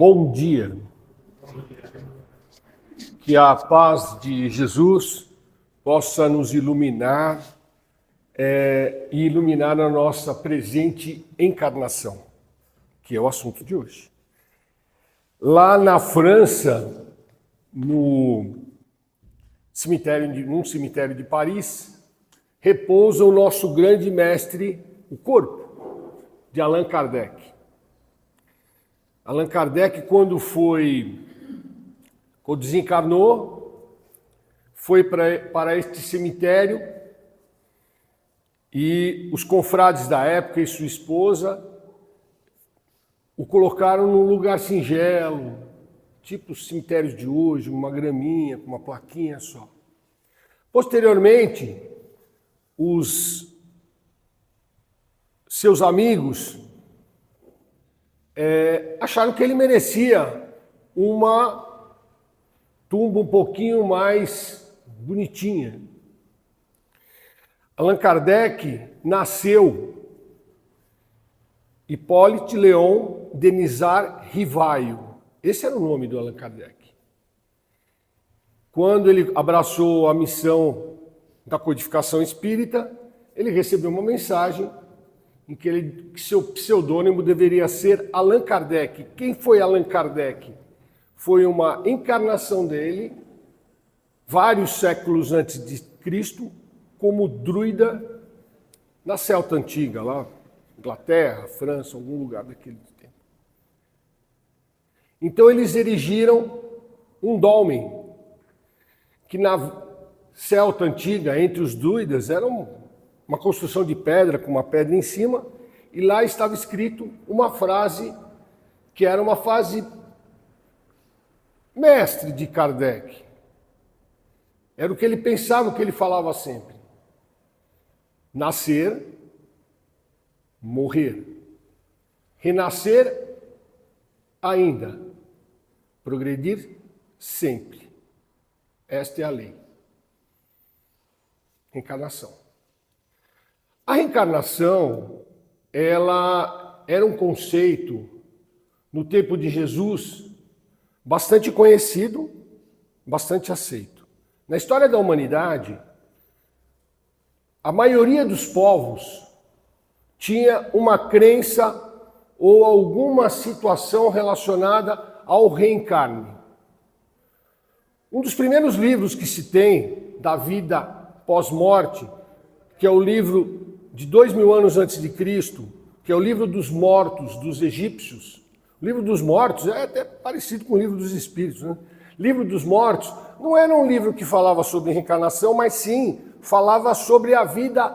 Bom dia. Que a paz de Jesus possa nos iluminar e iluminar a nossa presente encarnação, que é o assunto de hoje. Lá na França, num cemitério de Paris, repousa o nosso grande mestre, o corpo de Allan Kardec. Allan Kardec, quando desencarnou, foi para este cemitério e os confrades da época e sua esposa o colocaram num lugar singelo, tipo os cemitérios de hoje, uma graminha, com uma plaquinha só. Posteriormente, os seus amigos acharam que ele merecia uma tumba um pouquinho mais bonitinha. Allan Kardec nasceu Hippolyte Léon Denisard Rivaio. Esse era o nome do Allan Kardec. Quando ele abraçou a missão da codificação espírita, ele recebeu uma mensagem em que seu pseudônimo deveria ser Allan Kardec. Quem foi Allan Kardec? Foi uma encarnação dele, vários séculos antes de Cristo, como druida na Celta Antiga, lá, Inglaterra, França, algum lugar daquele tempo. Então eles erigiram um dolmen, que na Celta Antiga, entre os druidas, era uma construção de pedra, com uma pedra em cima, e lá estava escrito uma frase, que era uma frase mestre de Kardec. Era o que ele pensava, o que ele falava sempre. Nascer, morrer. Renascer ainda. Progredir sempre. Esta é a lei. Reencarnação. A reencarnação, ela era um conceito, no tempo de Jesus, bastante conhecido, bastante aceito. Na história da humanidade, a maioria dos povos tinha uma crença ou alguma situação relacionada ao reencarne. Um dos primeiros livros que se tem da vida pós-morte, que é o livro de 2000 anos antes de Cristo, que é o livro dos mortos dos egípcios. O livro dos mortos é até parecido com o livro dos espíritos, né? Livro dos mortos não era um livro que falava sobre reencarnação, mas sim falava sobre a vida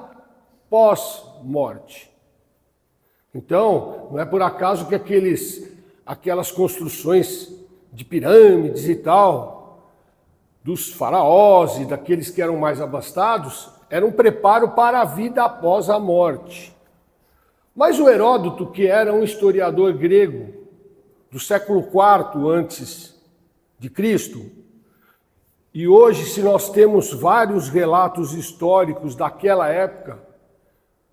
pós-morte. Então, não é por acaso que aquelas construções de pirâmides e tal, dos faraós e daqueles que eram mais abastados, era um preparo para a vida após a morte. Mas o Heródoto, que era um historiador grego do século IV antes de Cristo, e hoje, se nós temos vários relatos históricos daquela época,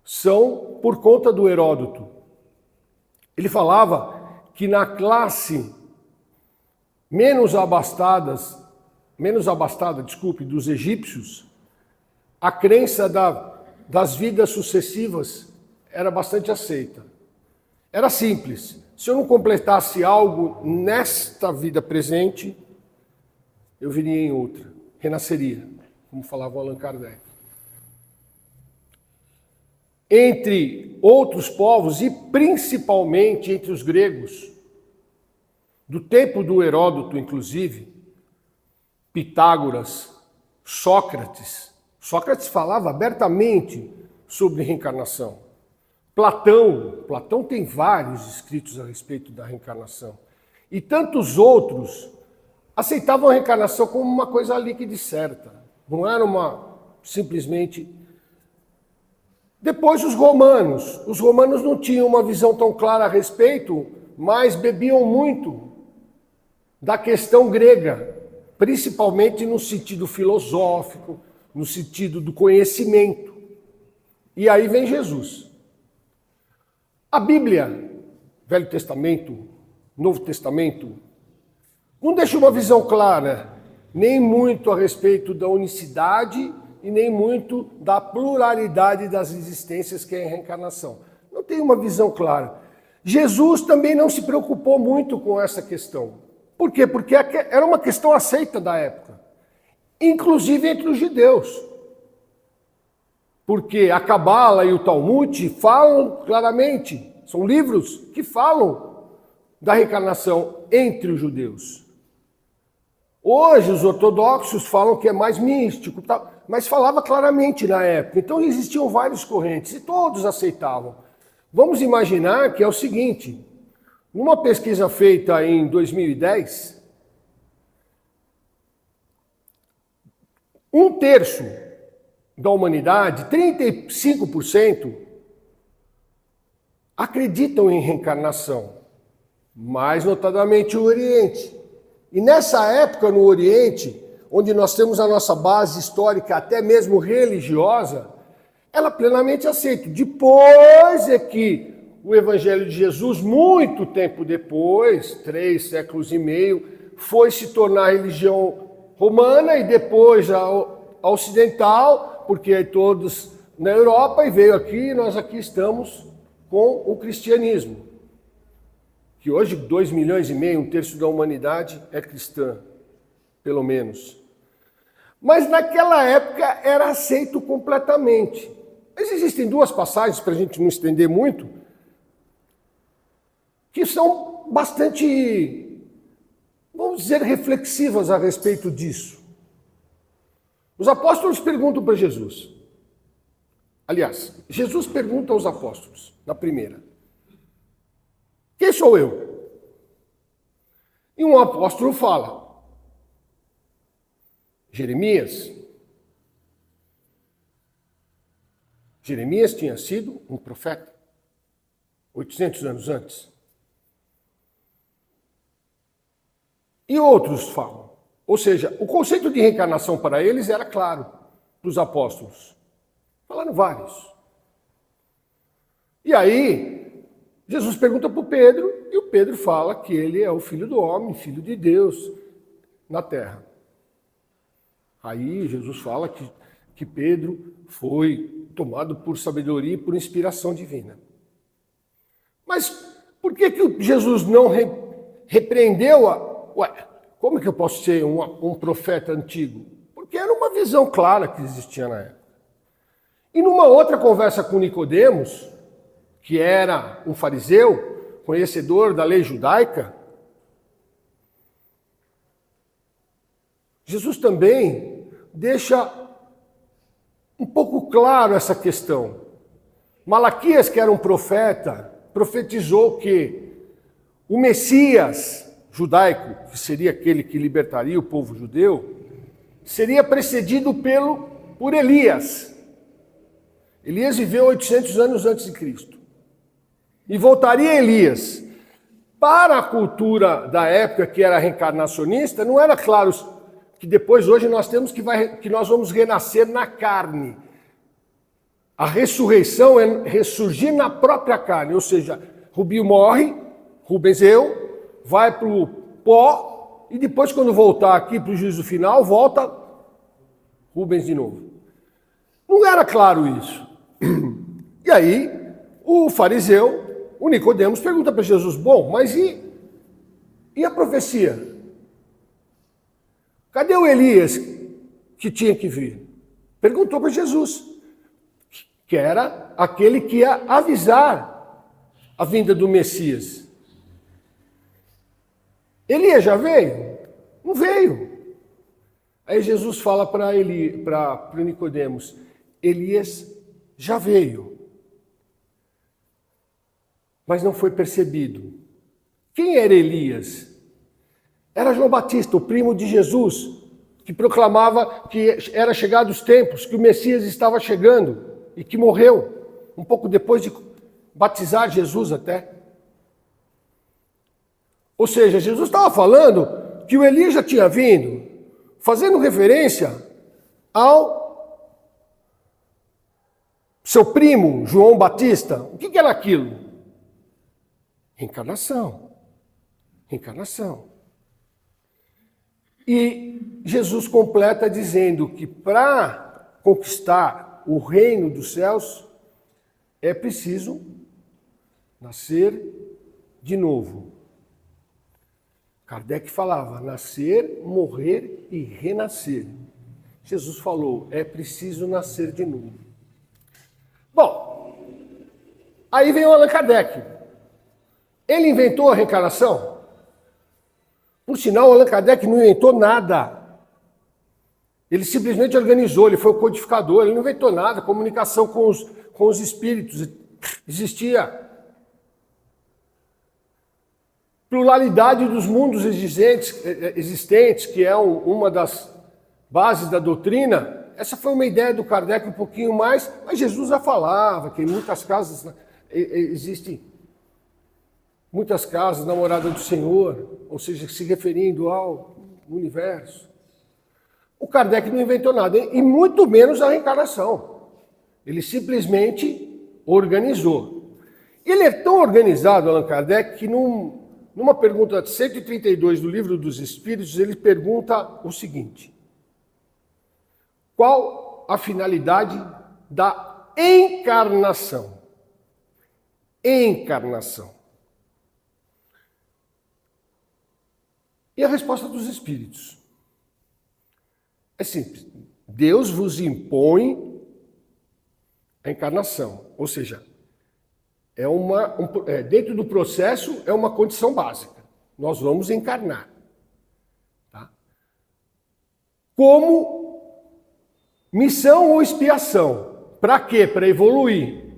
são por conta do Heródoto. Ele falava que na classe menos abastada, dos egípcios, a crença das vidas sucessivas era bastante aceita. Era simples. Se eu não completasse algo nesta vida presente, eu viria em outra. Renasceria, como falava o Allan Kardec. Entre outros povos, e principalmente entre os gregos, do tempo do Heródoto, inclusive, Pitágoras, Sócrates falava abertamente sobre reencarnação. Platão tem vários escritos a respeito da reencarnação. E tantos outros aceitavam a reencarnação como uma coisa líquida e certa. Não era simplesmente... Depois os romanos não tinham uma visão tão clara a respeito, mas bebiam muito da questão grega, principalmente no sentido filosófico, no sentido do conhecimento. E aí vem Jesus. A Bíblia, Velho Testamento, Novo Testamento, não deixa uma visão clara, nem muito a respeito da unicidade e nem muito da pluralidade das existências que é a reencarnação. Não tem uma visão clara. Jesus também não se preocupou muito com essa questão. Por quê? Porque era uma questão aceita da época, inclusive entre os judeus. Porque a Cabala e o Talmud falam claramente, são livros que falam da reencarnação entre os judeus. Hoje os ortodoxos falam que é mais místico, mas falava claramente na época. Então existiam várias correntes e todos aceitavam. Vamos imaginar que é o seguinte, numa pesquisa feita em 2010, 1/3 da humanidade, 35%, acreditam em reencarnação, mais notadamente o Oriente. E nessa época no Oriente, onde nós temos a nossa base histórica, até mesmo religiosa, ela plenamente aceita. Depois é que o Evangelho de Jesus, muito tempo depois, 3 séculos e meio, foi se tornar religião romana e depois a ocidental, porque aí todos na Europa, e veio aqui, e nós aqui estamos com o cristianismo. Que hoje 2,5 milhões, 1/3 da humanidade é cristã, pelo menos. Mas naquela época era aceito completamente. Mas existem 2 passagens, para a gente não estender muito, que são bastante, vamos dizer, reflexivas a respeito disso. Os apóstolos perguntam para Jesus. Aliás, Jesus pergunta aos apóstolos, na primeira. Quem sou eu? E um apóstolo fala. Jeremias. Jeremias tinha sido um profeta, 800 anos antes. E outros falam. Ou seja, o conceito de reencarnação para eles era claro, dos apóstolos. Falaram vários. E aí, Jesus pergunta para o Pedro, e o Pedro fala que ele é o Filho do Homem, Filho de Deus, na Terra. Aí Jesus fala que Pedro foi tomado por sabedoria e por inspiração divina. Mas por que Jesus não repreendeu Ué, como que eu posso ser um profeta antigo? Porque era uma visão clara que existia na época. E numa outra conversa com Nicodemos, que era um fariseu, conhecedor da lei judaica, Jesus também deixa um pouco claro essa questão. Malaquias, que era um profeta, profetizou que o Messias judaico, que seria aquele que libertaria o povo judeu, seria precedido por Elias. Elias viveu 800 anos antes de Cristo. E voltaria Elias. Para a cultura da época, que era reencarnacionista, não era claro que depois, hoje, nós temos que nós vamos renascer na carne. A ressurreição é ressurgir na própria carne, ou seja, Rubinho morre, Rubens vai para o pó, e depois, quando voltar aqui para o juízo final, volta Rubens de novo. Não era claro isso. E aí, o fariseu, o Nicodemos, pergunta para Jesus, bom, mas e a profecia? Cadê o Elias que tinha que vir? Perguntou para Jesus, que era aquele que ia avisar a vinda do Messias. Elias já veio? Não veio. Aí Jesus fala para Nicodemos, Elias já veio, mas não foi percebido. Quem era Elias? Era João Batista, o primo de Jesus, que proclamava que era chegado os tempos, que o Messias estava chegando e que morreu, um pouco depois de batizar Jesus até. Ou seja, Jesus estava falando que o Elias já tinha vindo, fazendo referência ao seu primo, João Batista. O que era aquilo? Reencarnação. Reencarnação. E Jesus completa dizendo que para conquistar o reino dos céus é preciso nascer de novo. Kardec falava nascer, morrer e renascer. Jesus falou, é preciso nascer de novo. Bom, aí vem o Allan Kardec. Ele inventou a reencarnação? Por sinal, o Allan Kardec não inventou nada. Ele simplesmente organizou, ele foi o codificador, ele não inventou nada. Comunicação com os espíritos existia. Pluralidade dos mundos existentes, que é uma das bases da doutrina, essa foi uma ideia do Kardec um pouquinho mais, mas Jesus já falava que em muitas casas existem muitas casas na morada do Senhor, ou seja, se referindo ao universo. O Kardec não inventou nada, e muito menos a reencarnação. Ele simplesmente organizou. Ele é tão organizado, Allan Kardec, que numa pergunta 132 do Livro dos Espíritos, ele pergunta o seguinte: qual a finalidade da encarnação? Encarnação. E a resposta dos Espíritos é simples. Deus vos impõe a encarnação, ou seja, dentro do processo é uma condição básica. Nós vamos encarnar. Tá? Como missão ou expiação. Para quê? Para evoluir.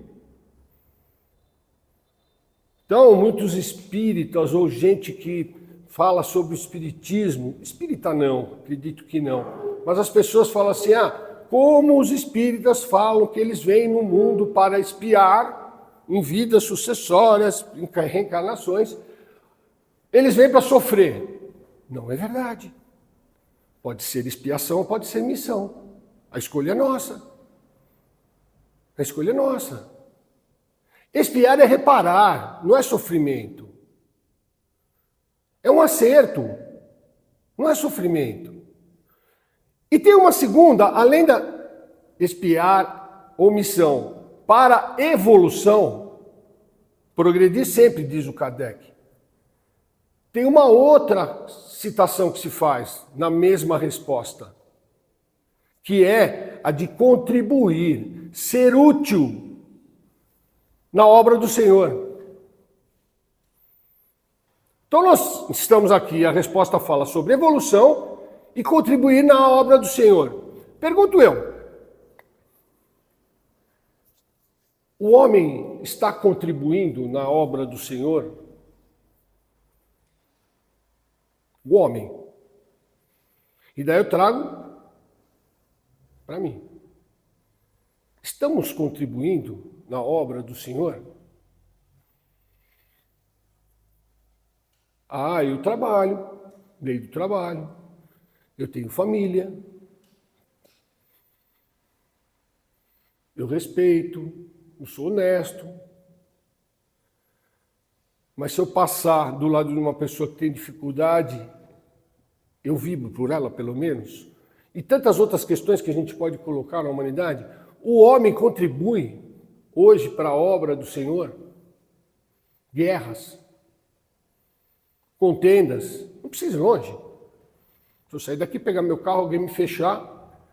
Então, muitos espíritas ou gente que fala sobre o espiritismo, espírita não, acredito que não, mas as pessoas falam assim, como os espíritas falam que eles vêm no mundo para expiar em vidas sucessórias, em reencarnações, eles vêm para sofrer. Não é verdade. Pode ser expiação, pode ser missão. A escolha é nossa. A escolha é nossa. Expiar é reparar, não é sofrimento. É um acerto, não é sofrimento. E tem uma segunda, além da expiar ou missão, para evolução, progredir sempre, diz o Kardec. Tem uma outra citação que se faz na mesma resposta, que é a de contribuir, ser útil na obra do Senhor. Então nós estamos aqui, a resposta fala sobre evolução e contribuir na obra do Senhor. Pergunto eu, o homem está contribuindo na obra do Senhor? O homem. E daí eu trago para mim. Estamos contribuindo na obra do Senhor? Eu trabalho, lei do trabalho, eu tenho família, eu respeito, eu sou honesto. Mas se eu passar do lado de uma pessoa que tem dificuldade, eu vibro por ela, pelo menos. E tantas outras questões que a gente pode colocar na humanidade. O homem contribui hoje para a obra do Senhor. Guerras, contendas, não precisa ir longe. Se eu sair daqui, pegar meu carro, alguém me fechar,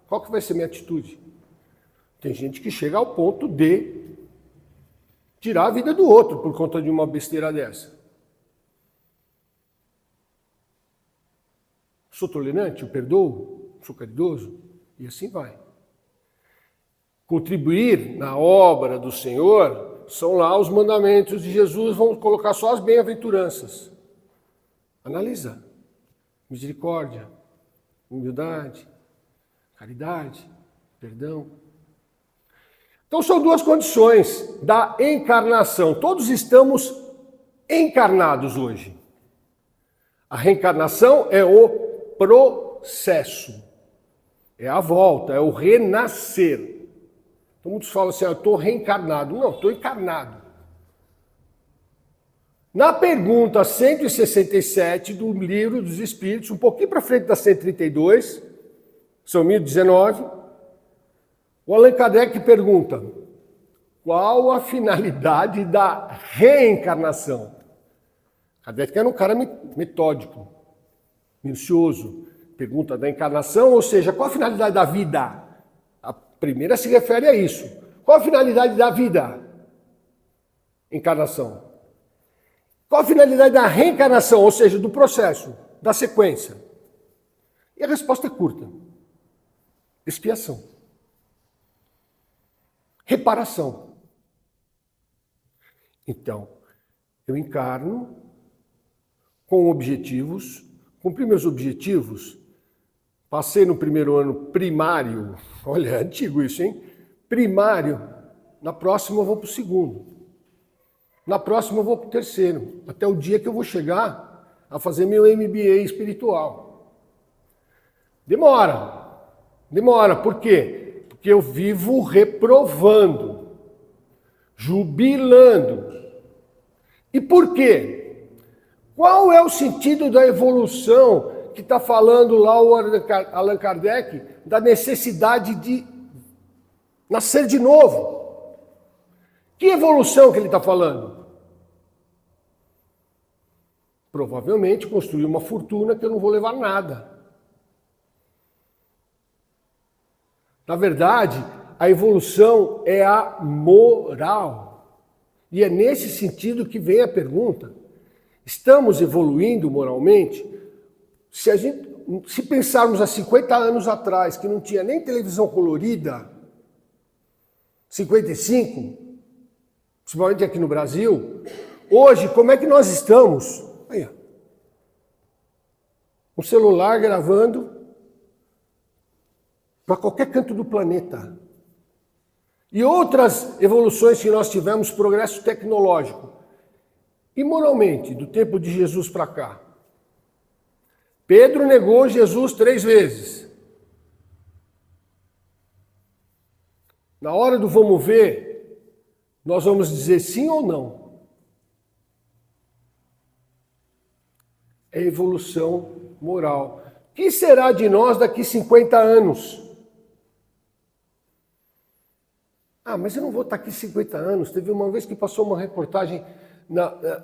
qual que vai ser minha atitude? Tem gente que chega ao ponto de tirar a vida do outro por conta de uma besteira dessa. Sou tolerante, eu perdoo, sou caridoso, e assim vai. Contribuir na obra do Senhor são lá os mandamentos de Jesus, vamos colocar só as bem-aventuranças. Analisa. Misericórdia, humildade, caridade, perdão. Então são duas condições da encarnação. Todos estamos encarnados hoje. A reencarnação é o processo. É a volta, é o renascer. Então muitos falam assim, eu estou reencarnado. Não, estou encarnado. Na pergunta 167 do Livro dos Espíritos, um pouquinho para frente da 132, são 1019, o Allan Kardec pergunta: qual a finalidade da reencarnação? Kardec era um cara metódico, minucioso. Pergunta da encarnação, ou seja, qual a finalidade da vida? A primeira se refere a isso. Qual a finalidade da vida? Encarnação. Qual a finalidade da reencarnação, ou seja, do processo, da sequência? E a resposta é curta. Expiação. Reparação. Então, eu encarno com objetivos, cumpri meus objetivos, passei no primeiro ano primário, olha, é antigo isso, hein? Primário, na próxima eu vou para o segundo, na próxima eu vou para o terceiro, até o dia que eu vou chegar a fazer meu MBA espiritual. Demora, por quê? Porque eu vivo reprovando, jubilando. E por quê? Qual é o sentido da evolução que está falando lá o Allan Kardec, da necessidade de nascer de novo? Que evolução que ele está falando? Provavelmente construir uma fortuna que eu não vou levar nada. Na verdade, a evolução é a moral. E é nesse sentido que vem a pergunta. Estamos evoluindo moralmente? Se pensarmos há 50 anos atrás, que não tinha nem televisão colorida, 55, principalmente aqui no Brasil, hoje, como é que nós estamos? Aí, um celular gravando para qualquer canto do planeta. E outras evoluções que nós tivemos, progresso tecnológico. E moralmente, do tempo de Jesus para cá? Pedro negou Jesus 3 vezes. Na hora do vamos ver, nós vamos dizer sim ou não. É evolução moral. O que será de nós daqui 50 anos? Ah, mas eu não vou estar aqui 50 anos. Teve uma vez que passou uma reportagem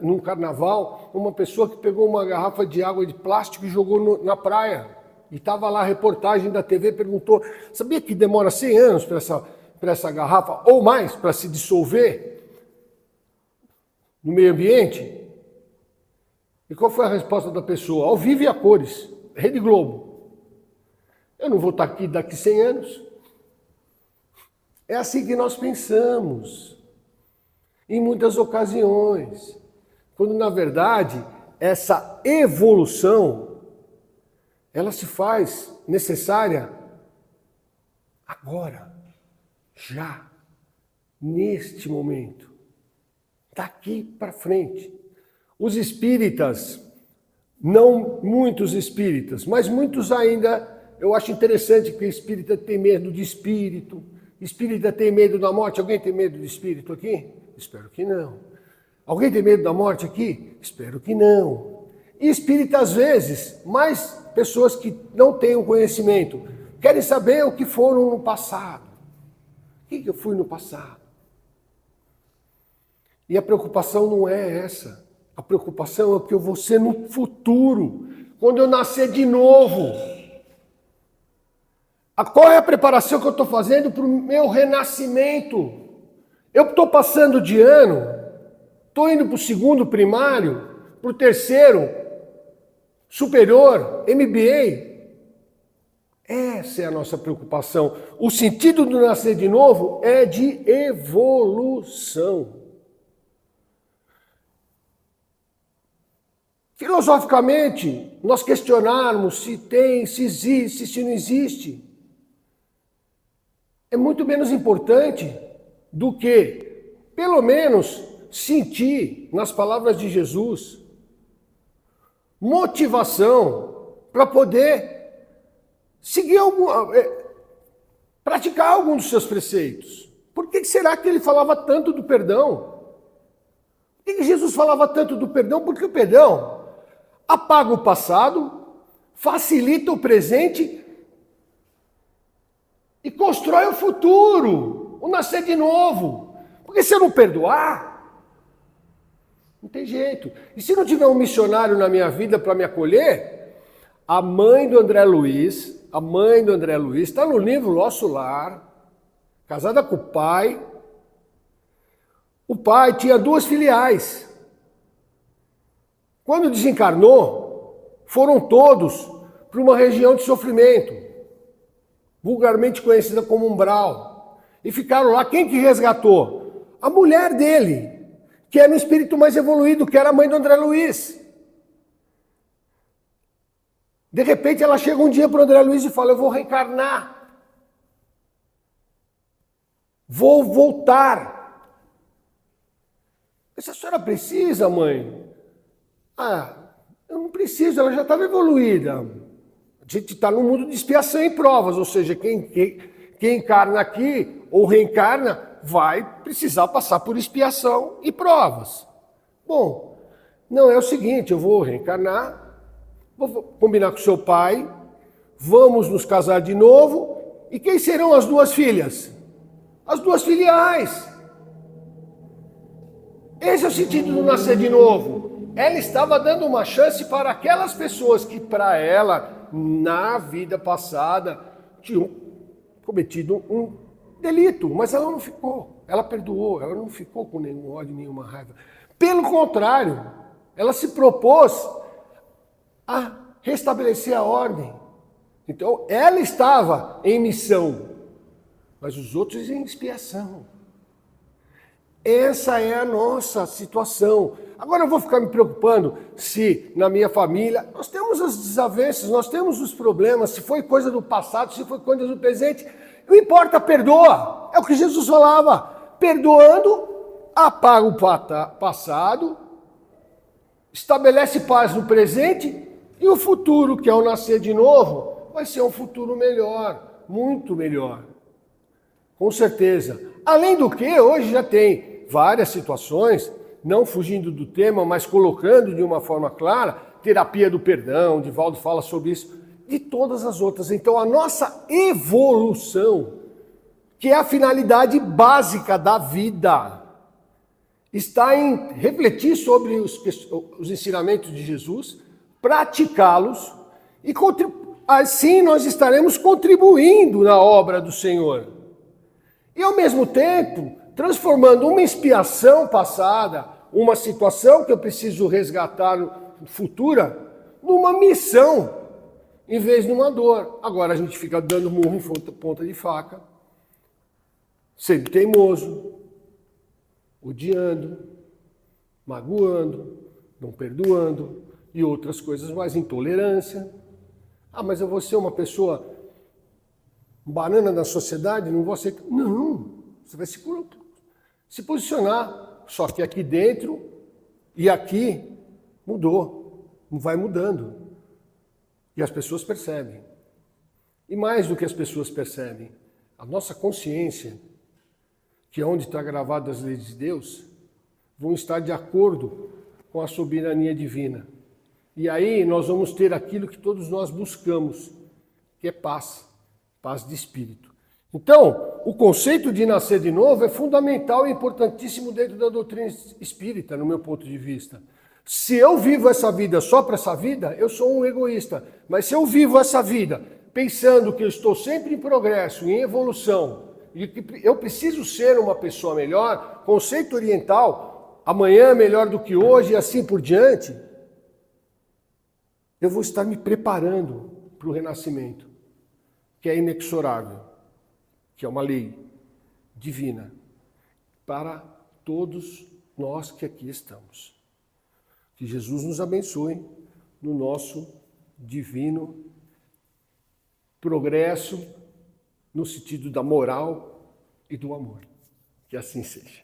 num carnaval, uma pessoa que pegou uma garrafa de água de plástico e jogou na praia. E estava lá a reportagem da TV, perguntou, sabia que demora 100 anos para essa garrafa, ou mais, para se dissolver no meio ambiente? E qual foi a resposta da pessoa? Ao vivo e a cores, Rede Globo. Eu não vou estar aqui daqui 100 anos. É assim que nós pensamos. Em muitas ocasiões, quando na verdade essa evolução ela se faz necessária agora, já, neste momento, daqui para frente. Os espíritas, não muitos espíritas, mas muitos ainda, eu acho interessante que o espírita tem medo de espírito, espírita tem medo da morte. Alguém tem medo de espírito aqui? Espero que não. Alguém tem medo da morte aqui? Espero que não. E espírita, às vezes, mais pessoas que não têm o conhecimento, querem saber o que foram no passado. O que eu fui no passado? E a preocupação não é essa. A preocupação é o que eu vou ser no futuro, quando eu nascer de novo. Qual é a preparação que eu estou fazendo para o meu renascimento? Eu estou passando de ano, estou indo para o segundo primário, para o terceiro superior, MBA. Essa é a nossa preocupação. O sentido do nascer de novo é de evolução. Filosoficamente, nós questionarmos se tem, se existe, se não existe, é muito menos importante do que, pelo menos, sentir, nas palavras de Jesus, motivação para poder seguir praticar algum dos seus preceitos. Por que será que ele falava tanto do perdão? Por Por que Jesus falava tanto do perdão? Porque o perdão apaga o passado, facilita o presente e constrói o futuro, o nascer de novo. Porque se eu não perdoar, não tem jeito. E se não tiver um missionário na minha vida para me acolher, a mãe do André Luiz está no livro Nosso Lar, casada com o pai. O pai tinha 2 filiais. Quando desencarnou, foram todos para uma região de sofrimento, vulgarmente conhecida como umbral. E ficaram lá. Quem que resgatou? A mulher dele, que era um espírito mais evoluído, que era a mãe do André Luiz. De repente ela chega um dia para o André Luiz e fala: eu vou reencarnar. Vou voltar. Essa senhora precisa, mãe? Eu não preciso, ela já estava evoluída. A gente está num mundo de expiação e provas, ou seja, quem encarna aqui ou reencarna vai precisar passar por expiação e provas. Bom, não, é o seguinte, eu vou reencarnar, vou combinar com seu pai, vamos nos casar de novo, e quem serão as 2 filhas? As 2 filiais. Esse é o sentido do nascer de novo. Ela estava dando uma chance para aquelas pessoas que, para ela, na vida passada, tinham cometido um delito, mas ela não ficou. Ela perdoou, ela não ficou com nenhum ódio, nenhuma raiva. Pelo contrário, ela se propôs a restabelecer a ordem. Então, ela estava em missão, mas os outros em expiação. Essa é a nossa situação. Agora eu vou ficar me preocupando se na minha família nós temos as desavenças, nós temos os problemas, se foi coisa do passado, se foi coisa do presente. Não importa, perdoa. É o que Jesus falava. Perdoando, apaga o passado, estabelece paz no presente e o futuro, que é o nascer de novo, vai ser um futuro melhor, muito melhor. Com certeza. Além do que, hoje já tem várias situações, não fugindo do tema, mas colocando de uma forma clara, terapia do perdão, Divaldo fala sobre isso, de todas as outras. Então a nossa evolução, que é a finalidade básica da vida, está em refletir sobre os ensinamentos de Jesus, praticá-los, e assim nós estaremos contribuindo na obra do Senhor. E ao mesmo tempo, transformando uma expiação passada, uma situação que eu preciso resgatar futura, numa missão, em vez de uma dor. Agora a gente fica dando murro em ponta de faca, sendo teimoso, odiando, magoando, não perdoando e outras coisas mais, intolerância. Mas eu vou ser uma pessoa banana da sociedade, não vou aceitar. Não, você vai se posicionar, só que aqui dentro e aqui mudou, não vai mudando. E as pessoas percebem. E mais do que as pessoas percebem, a nossa consciência, que é onde está gravada as leis de Deus, vão estar de acordo com a soberania divina. E aí nós vamos ter aquilo que todos nós buscamos, que é paz, paz de espírito. Então, o conceito de nascer de novo é fundamental e importantíssimo dentro da doutrina espírita, no meu ponto de vista. Se eu vivo essa vida só para essa vida, eu sou um egoísta. Mas se eu vivo essa vida pensando que eu estou sempre em progresso, em evolução, e que eu preciso ser uma pessoa melhor, conceito oriental, amanhã é melhor do que hoje e assim por diante, eu vou estar me preparando para o renascimento, que é inexorável, que é uma lei divina para todos nós que aqui estamos. Que Jesus nos abençoe no nosso divino progresso no sentido da moral e do amor. Que assim seja.